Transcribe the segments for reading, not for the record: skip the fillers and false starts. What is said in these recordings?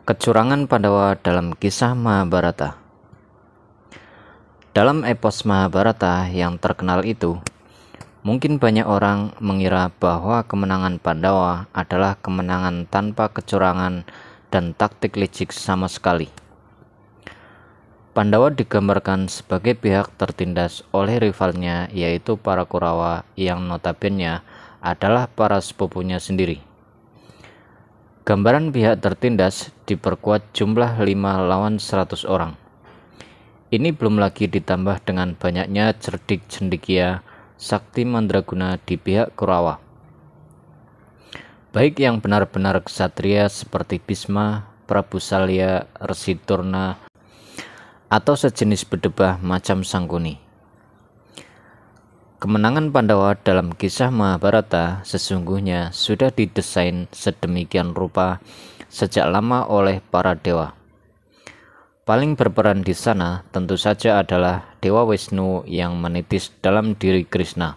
Kecurangan Pandawa dalam kisah Mahabharata. Dalam epos Mahabharata yang terkenal itu, mungkin banyak orang mengira bahwa kemenangan Pandawa adalah kemenangan tanpa kecurangan dan taktik licik sama sekali. Pandawa digambarkan sebagai pihak tertindas oleh rivalnya, yaitu para Kurawa yang notabene adalah para sepupunya sendiri. Gambaran pihak tertindas diperkuat jumlah 5 lawan 100 orang. Ini belum lagi ditambah dengan banyaknya cerdik cendekia sakti mandraguna di pihak Kurawa. Baik yang benar-benar ksatria seperti Bhisma, Prabu Salya, Resi Durna, atau sejenis bedebah macam Sangkuni. Kemenangan Pandawa dalam kisah Mahabharata sesungguhnya sudah didesain sedemikian rupa sejak lama oleh para dewa. Paling berperan di sana tentu saja adalah Dewa Wisnu yang menitis dalam diri Krishna.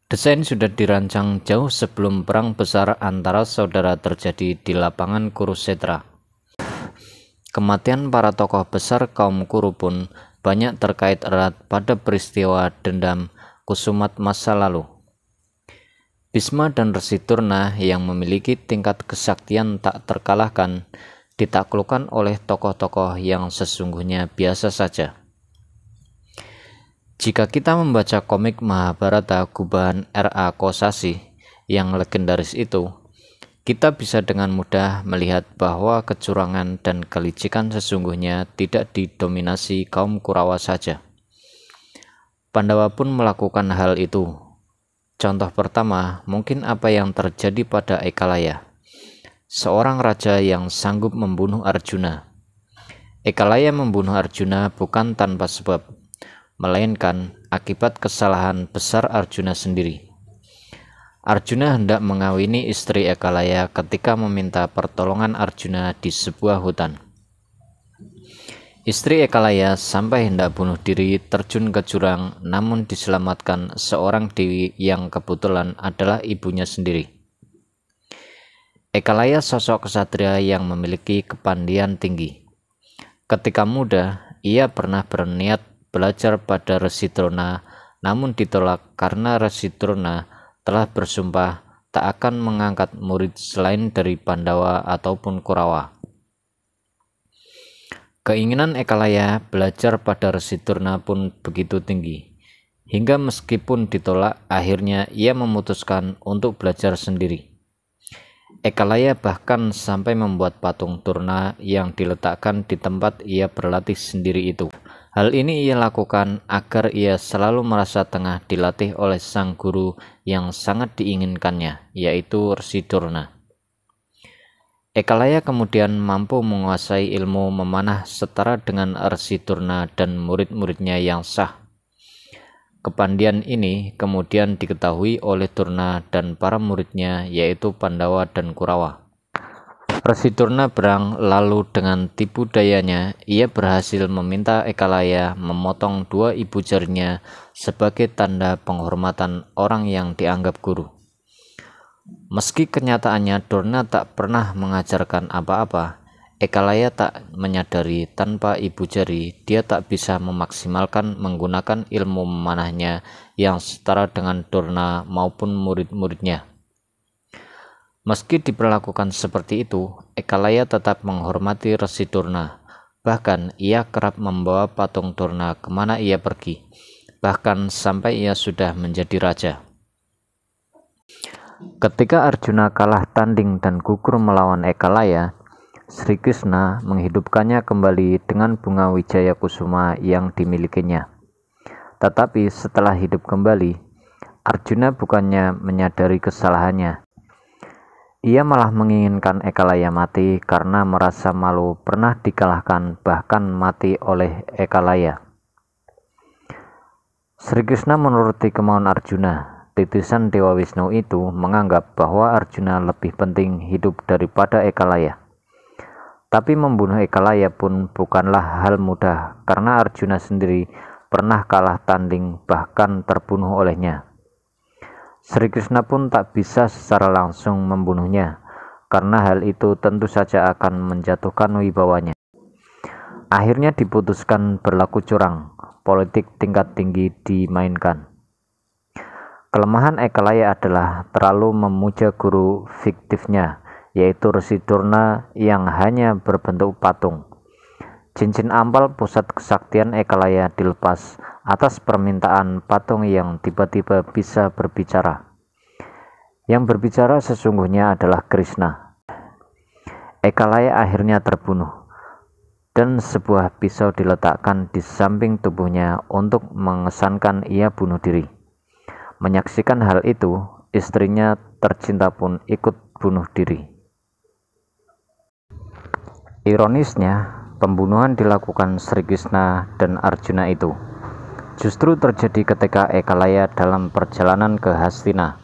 Desain sudah dirancang jauh sebelum perang besar antara saudara terjadi di lapangan Kurukshetra. Kematian para tokoh besar kaum Kuru pun banyak terkait erat pada peristiwa dendam kusumat masa lalu. Bhisma dan Resi Durna yang memiliki tingkat kesaktian tak terkalahkan ditaklukkan oleh tokoh-tokoh yang sesungguhnya biasa saja. Jika kita membaca komik Mahabharata gubahan R.A. Kosasi yang legendaris itu, kita bisa dengan mudah melihat bahwa kecurangan dan kelicikan sesungguhnya tidak didominasi kaum Kurawa saja. Pandawa pun melakukan hal itu. Contoh pertama, mungkin apa yang terjadi pada Ekalaya, seorang raja yang sanggup membunuh Arjuna. Ekalaya membunuh Arjuna bukan tanpa sebab, melainkan akibat kesalahan besar Arjuna sendiri. Arjuna hendak mengawini istri Ekalaya ketika meminta pertolongan Arjuna di sebuah hutan. Istri Ekalaya sampai hendak bunuh diri terjun ke jurang, namun diselamatkan seorang dewi yang kebetulan adalah ibunya sendiri. Ekalaya sosok ksatria yang memiliki kepandaian tinggi. Ketika muda, ia pernah berniat belajar pada Resi Drona, namun ditolak karena Resi Drona telah bersumpah tak akan mengangkat murid selain dari Pandawa ataupun Kurawa. Keinginan Ekalaya belajar pada Resi Durna pun begitu tinggi, hingga meskipun ditolak, akhirnya ia memutuskan untuk belajar sendiri. Ekalaya bahkan sampai membuat patung Durna yang diletakkan di tempat ia berlatih sendiri itu. Hal ini ia lakukan agar ia selalu merasa tengah dilatih oleh sang guru yang sangat diinginkannya, yaitu Resi Durna. Ekalaya kemudian mampu menguasai ilmu memanah setara dengan Resi Durna dan murid-muridnya yang sah. Kepandaian ini kemudian diketahui oleh Durna dan para muridnya, yaitu Pandawa dan Kurawa. Resi Durna berang, lalu dengan tipu dayanya ia berhasil meminta Ekalaya memotong 2 ibu jarinya sebagai tanda penghormatan orang yang dianggap guru. Meski kenyataannya Durna tak pernah mengajarkan apa-apa, Ekalaya tak menyadari tanpa ibu jari dia tak bisa memaksimalkan menggunakan ilmu memanahnya yang setara dengan Durna maupun murid-muridnya. Meski diperlakukan seperti itu, Ekalaya tetap menghormati Resi Durna. Bahkan ia kerap membawa patung Durna kemana ia pergi, bahkan sampai ia sudah menjadi raja. Ketika Arjuna kalah tanding dan gugur melawan Ekalaya, Sri Krishna menghidupkannya kembali dengan bunga Wijaya Kusuma yang dimilikinya. Tetapi setelah hidup kembali, Arjuna bukannya menyadari kesalahannya. Ia malah menginginkan Ekalaya mati karena merasa malu pernah dikalahkan, bahkan mati oleh Ekalaya. Sri Krishna menuruti kemauan Arjuna. Titisan Dewa Wisnu itu menganggap bahwa Arjuna lebih penting hidup daripada Ekalaya. Tapi membunuh Ekalaya pun bukanlah hal mudah karena Arjuna sendiri pernah kalah tanding bahkan terbunuh olehnya. Sri Krishna pun tak bisa secara langsung membunuhnya. karena hal itu tentu saja akan menjatuhkan wibawanya. Akhirnya diputuskan berlaku curang, politik tingkat tinggi dimainkan. Kelemahan Ekalaya adalah terlalu memuja guru fiktifnya, yaitu Resi Durna yang hanya berbentuk patung. Cincin ampal pusat kesaktian Ekalaya dilepas atas permintaan patung yang tiba-tiba bisa berbicara. Yang berbicara sesungguhnya adalah Krishna. Ekalaya akhirnya terbunuh, dan sebuah pisau diletakkan di samping tubuhnya untuk mengesankan ia bunuh diri. Menyaksikan hal itu, istrinya tercinta pun ikut bunuh diri. Ironisnya, pembunuhan dilakukan Sri Krishna dan Arjuna itu justru terjadi ketika Ekalaya dalam perjalanan ke Hastina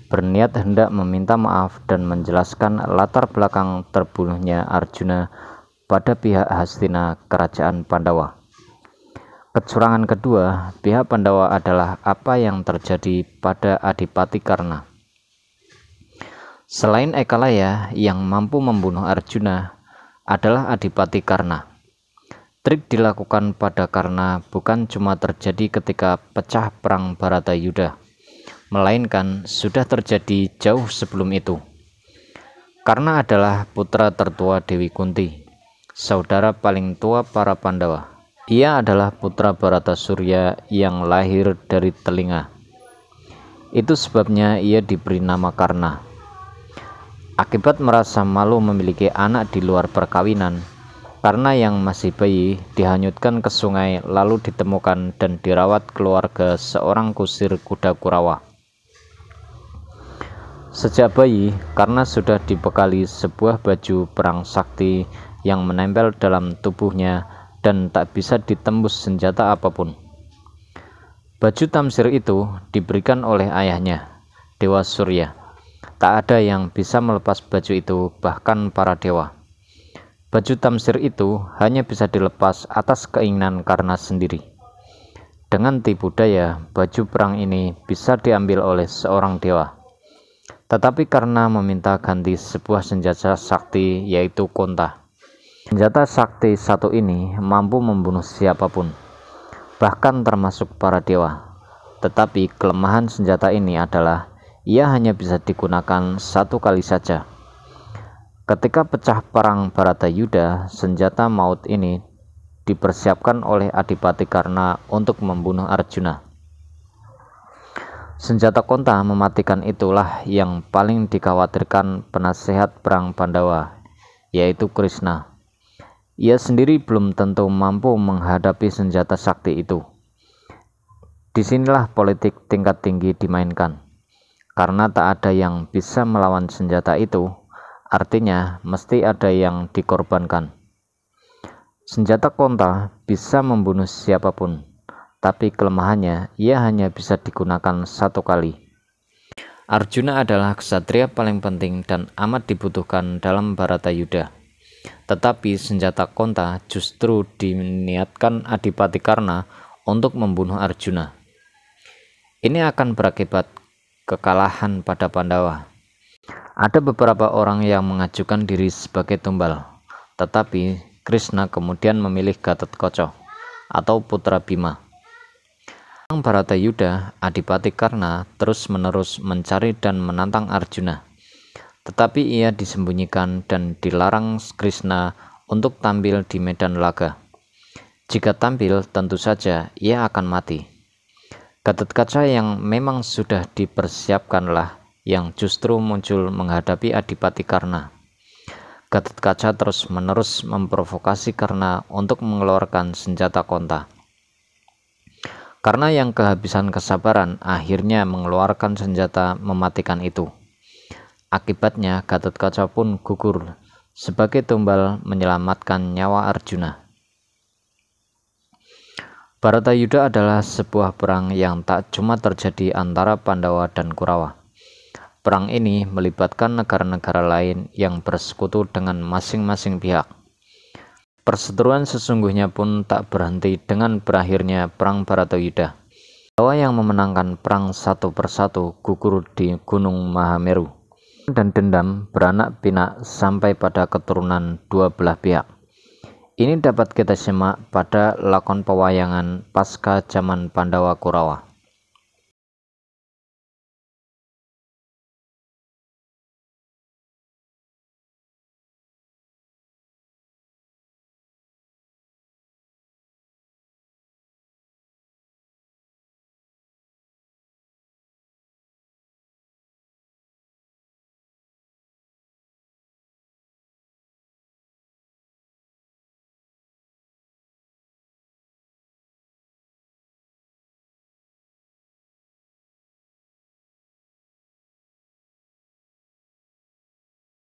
berniat hendak meminta maaf dan menjelaskan latar belakang terbunuhnya Arjuna pada pihak Hastina kerajaan Pandawa. Kecurangan kedua pihak Pandawa adalah apa yang terjadi pada Adipati Karna. Selain Ekalaya yang mampu membunuh Arjuna adalah Adipati Karna. Trik dilakukan pada Karna bukan cuma terjadi ketika pecah perang Baratayuda, melainkan sudah terjadi jauh sebelum itu. Karna adalah putra tertua Dewi Kunti, saudara paling tua para Pandawa. Ia adalah putra Baratasura yang lahir dari telinga. Itu sebabnya ia diberi nama Karna. Akibat merasa malu memiliki anak di luar perkawinan, Karna yang masih bayi dihanyutkan ke sungai lalu ditemukan dan dirawat keluarga seorang kusir kuda Kurawa. Sejak bayi, Karna sudah dibekali sebuah baju perang sakti yang menempel dalam tubuhnya dan tak bisa ditembus senjata apapun. Baju tamsir itu diberikan oleh ayahnya, Dewa Surya. Tak ada yang bisa melepas baju itu, bahkan para dewa. Baju tamsir itu hanya bisa dilepas atas keinginan Karna sendiri. Dengan tipu daya, baju perang ini bisa diambil oleh seorang dewa. Tetapi Karna meminta ganti sebuah senjata sakti, yaitu Konta. Senjata sakti satu ini mampu membunuh siapapun, bahkan termasuk para dewa. Tetapi kelemahan senjata ini adalah ia hanya bisa digunakan satu kali saja. Ketika pecah perang Baratayuda, senjata maut ini dipersiapkan oleh Adipati Karna untuk membunuh Arjuna. Senjata Konta mematikan itulah yang paling dikhawatirkan penasehat perang Pandawa, yaitu Krishna. Ia sendiri belum tentu mampu menghadapi senjata sakti itu. Disinilah politik tingkat tinggi dimainkan. Karena tak ada yang bisa melawan senjata itu, artinya mesti ada yang dikorbankan. Senjata Konta bisa membunuh siapapun, tapi kelemahannya ia hanya bisa digunakan satu kali. Arjuna adalah ksatria paling penting dan amat dibutuhkan dalam Baratayuda. Tetapi senjata Konta justru diniatkan Adipati Karna untuk membunuh Arjuna. Ini akan berakibat kekalahan pada Pandawa. Ada beberapa orang yang mengajukan diri sebagai tumbal, tetapi Krishna kemudian memilih Gatotkaca atau putra Bima. Perang Baratayuda, Adipati Karna terus-menerus mencari dan menantang Arjuna, tetapi ia disembunyikan dan dilarang Krishna untuk tampil di medan laga. Jika tampil, tentu saja ia akan mati. Gatotkaca yang memang sudah dipersiapkanlah yang justru muncul menghadapi Adipati Karna. Gatotkaca terus-menerus memprovokasi Karna untuk mengeluarkan senjata Konta. Karna yang kehabisan kesabaran akhirnya mengeluarkan senjata mematikan itu. Akibatnya Gatotkaca pun gugur sebagai tumbal menyelamatkan nyawa Arjuna. Baratayuda adalah sebuah perang yang tak cuma terjadi antara Pandawa dan Kurawa. Perang ini melibatkan negara-negara lain yang bersekutu dengan masing-masing pihak. Perseteruan sesungguhnya pun tak berhenti dengan berakhirnya perang Baratayuda. Pandawa yang memenangkan perang satu persatu gugur di Gunung Mahameru. dan dendam beranak pinak sampai pada keturunan dua belah pihak. Ini dapat kita simak pada lakon pewayangan pasca zaman Pandawa Kurawa.